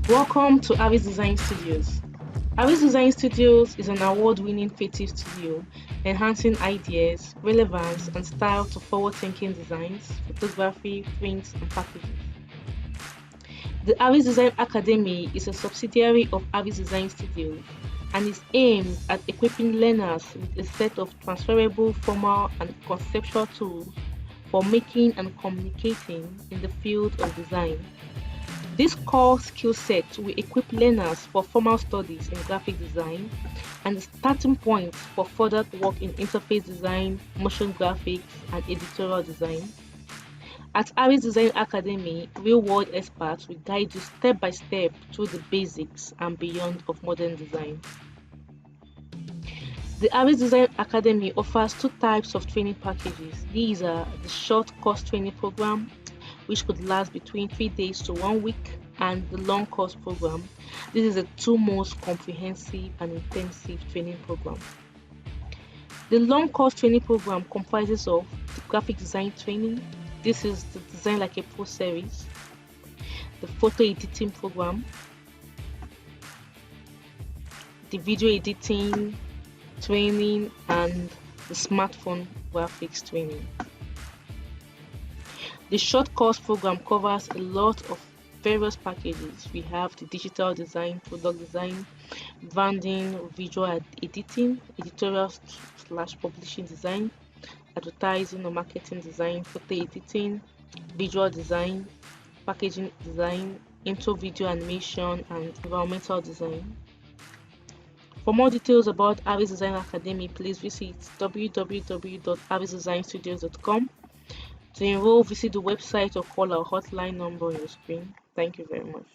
Welcome to Aries Design Studios. Aries Design Studios is an award-winning creative studio enhancing ideas, relevance, and style to forward-thinking designs, photography, prints, and packaging. The Aries Design Academy is a subsidiary of Aries Design Studios and is aimed at equipping learners with a set of transferable, formal, and conceptual tools for making and communicating in the field of design. This core skill set will equip learners for formal studies in graphic design and the starting point for further work in interface design, motion graphics, and editorial design. At Aries Design Academy, real-world experts will guide you step by step through the basics and beyond of modern design. The Aries Design Academy offers two types of training packages. These are the short course training program, which could last between 3 days to 1 week, and the long course program. This is the two most comprehensive and intensive training program. The long course training program comprises of the graphic design training. This is the Design Like a Pro series, the photo editing program, the video editing training, and the smartphone graphics training. The short course program covers a lot of various packages. We have the digital design, product design, branding, visual editing, editorial / publishing design, advertising or marketing design, photo editing, visual design, packaging design, intro video animation, and environmental design. For more details about Aries Design Academy, please visit www.ariesdesignstudios.com. To enroll, visit the website or call our hotline number on your screen. Thank you very much.